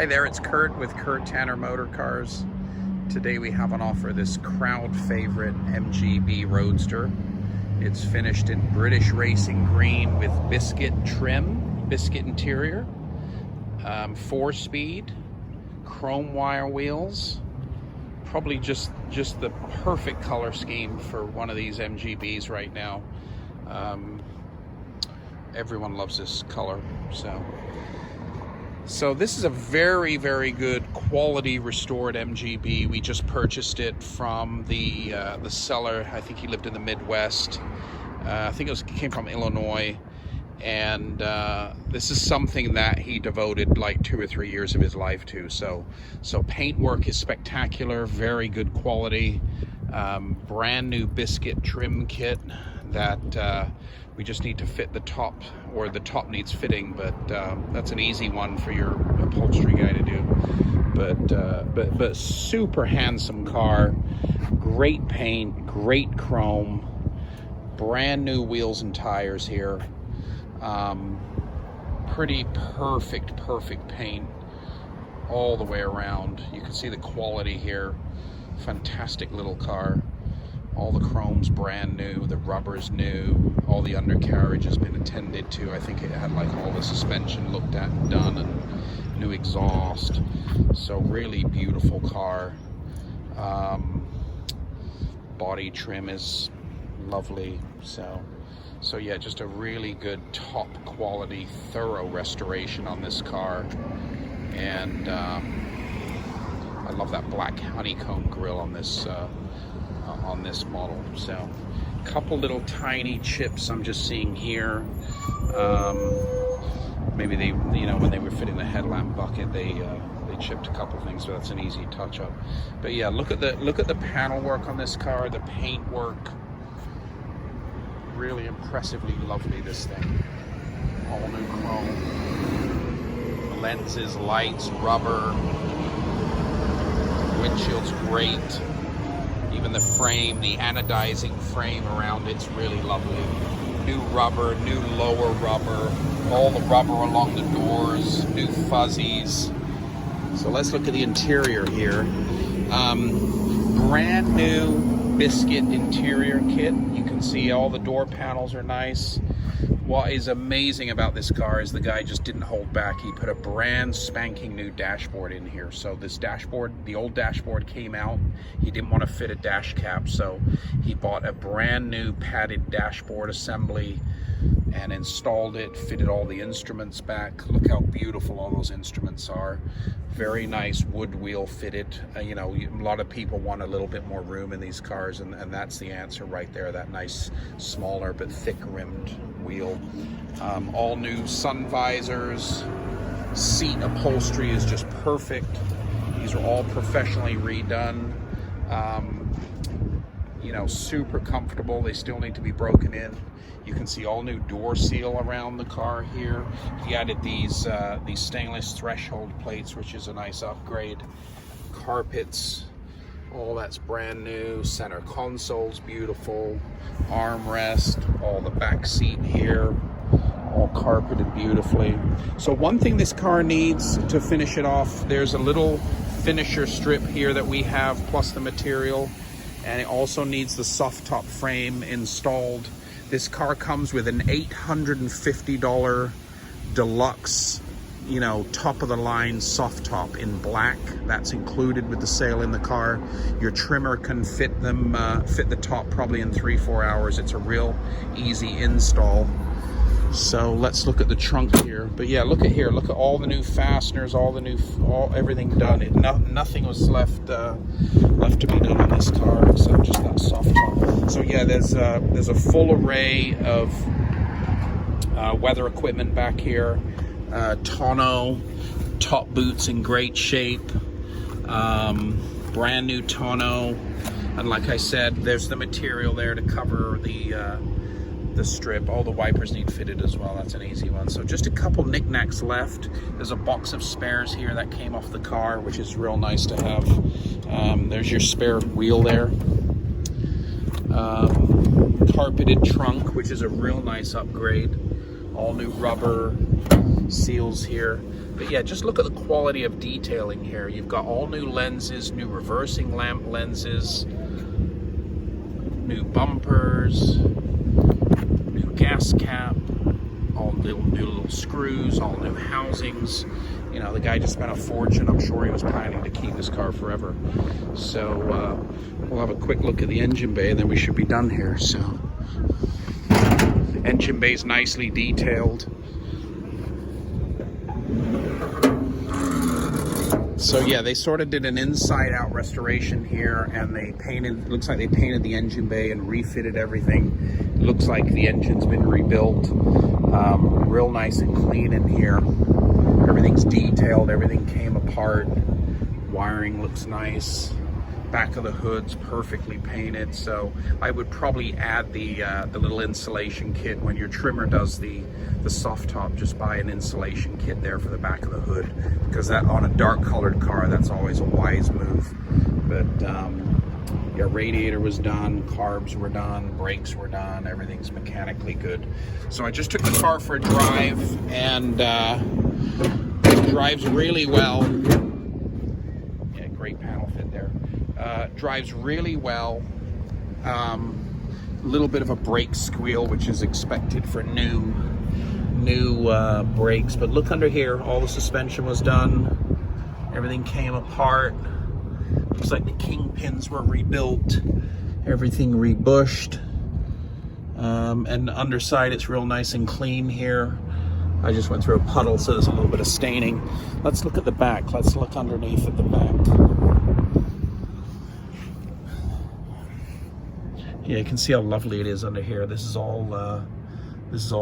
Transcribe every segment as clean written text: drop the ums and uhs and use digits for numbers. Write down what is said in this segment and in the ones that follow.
Hi there, it's Kurt with Kurt Tanner Motor Cars. Today we have on offer this crowd favorite MGB Roadster. It's finished in British racing green with biscuit trim, biscuit interior, 4-speed, chrome wire wheels. Probably just the perfect color scheme for one of these MGBs right now. Everyone loves this color, so this is a very, very good quality restored MGB. We just purchased it from the seller. I think he lived in the Midwest. I think it came from Illinois, and this is something that he devoted like 2 or 3 years of his life to. So paintwork is spectacular, very good quality, brand new biscuit trim kit that we just need to fit the top, or the top needs fitting, but that's an easy one for your upholstery guy to do. But super handsome car, great paint, great chrome, brand new wheels and tires here. Pretty perfect paint all the way around. You can see the quality here. Fantastic little car. All the chrome's brand new, the rubber's new, all the undercarriage has been attended to. I think it had like all the suspension looked at and done, and new exhaust. So really beautiful car. Body trim is lovely. So yeah, just a really good top quality, thorough restoration on this car. And I love that black honeycomb grille on this model. So a couple little tiny chips I'm just seeing here. Maybe they, when they were fitting the headlamp bucket, they chipped a couple things, so that's an easy touch up. But yeah, look at the panel work on this car, the paint work. Really impressively lovely, this thing. All new chrome. Lenses, lights, rubber. Windshield's great. Even the frame, the anodizing frame around it's really lovely. New rubber, new lower rubber, all the rubber along the doors, new fuzzies. So let's look at the interior here. Brand new biscuit interior kit. You can see all the door panels are nice. What is amazing about this car is the guy just didn't hold back. He put a brand spanking new dashboard in here. So this dashboard, the old dashboard came out. He didn't want to fit a dash cap, so he bought a brand new padded dashboard assembly and installed it, fitted all the instruments back. Look how beautiful all those instruments are. Very nice wood wheel fitted. A lot of people want a little bit more room in these cars, and that's the answer right there, that nice, smaller but thick rimmed wheel. All new sun visors. Seat upholstery is just perfect. These are all professionally redone. Super comfortable. They still need to be broken in. You can see all new door seal around the car here. He added these stainless threshold plates, which is a nice upgrade. Carpets, all that's brand new. Center console's beautiful. Armrest, all the back seat here, all carpeted beautifully. So one thing this car needs to finish it off, there's a little finisher strip here that we have, plus the material, and it also needs the soft top frame installed. This car comes with an $850 deluxe, top of the line soft top in black. That's included with the sale in the car. Your trimmer can fit the top probably in 3-4 hours. It's a real easy install. So let's look at the trunk here. But yeah, look at here. Look at all the new fasteners, everything done. Nothing was left to be done on this car except just that soft top. So yeah, there's a full array of weather equipment back here. Tonneau, top boots in great shape. Brand new tonneau, and like I said, there's the material there to cover the strip. All the wipers need fitted as well. That's an easy one. So just a couple knickknacks left. There's a box of spares here that came off the car, which is real nice to have. There's your spare wheel there. Carpeted trunk, which is a real nice upgrade. All new rubber seals here. But yeah, just look at the quality of detailing here. You've got all new lenses, new reversing lamp lenses, new bumpers, new gas cap, all new little screws, all new housings. You know, the guy just spent a fortune. I'm sure he was planning to keep his car forever. So we'll have a quick look at the engine bay and then we should be done here. So engine bay's nicely detailed. So yeah, they sort of did an inside-out restoration here, and they painted, looks like they painted the engine bay and refitted everything. It looks like the engine's been rebuilt. Real nice and clean in here. Everything's detailed, everything came apart. Wiring looks nice. Back of the hood's perfectly painted. So I would probably add the little insulation kit when your trimmer does the soft top. Just buy an insulation kit there for the back of the hood, because that on a dark colored car, that's always a wise move. But yeah, radiator was done, carbs were done, brakes were done, everything's mechanically good. So I just took the car for a drive, and it drives really well. Yeah, great panel fit there. Drives really well. A little bit of a brake squeal, which is expected for new brakes. But look under here, all the suspension was done. Everything came apart. Looks like the kingpins were rebuilt. Everything rebushed. And the underside, it's real nice and clean here. I just went through a puddle, so there's a little bit of staining. Let's look at the back. Let's look underneath at the back. Yeah, you can see how lovely it is under here. This has all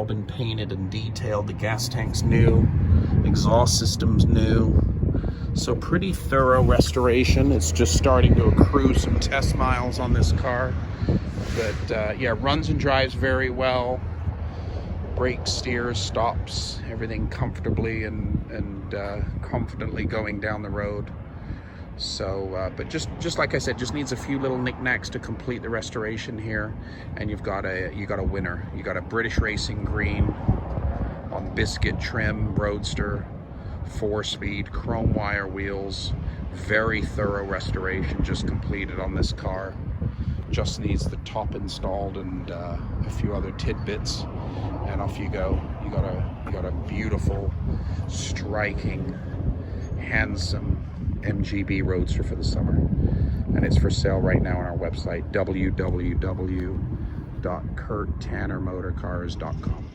been painted and detailed. The gas tank's new, exhaust system's new. So pretty thorough restoration. It's just starting to accrue some test miles on this car. But yeah, runs and drives very well. Brakes, steers, stops, everything comfortably and confidently going down the road. So, but just like I said, just needs a few little knickknacks to complete the restoration here, and you got a winner. You got a British Racing green on biscuit trim Roadster, 4-speed, chrome wire wheels, very thorough restoration just completed on this car. Just needs the top installed and a few other tidbits, and off you go. You got a beautiful, striking, handsome MGB Roadster for the summer, and it's for sale right now on our website, www.kurttannermotorcars.com.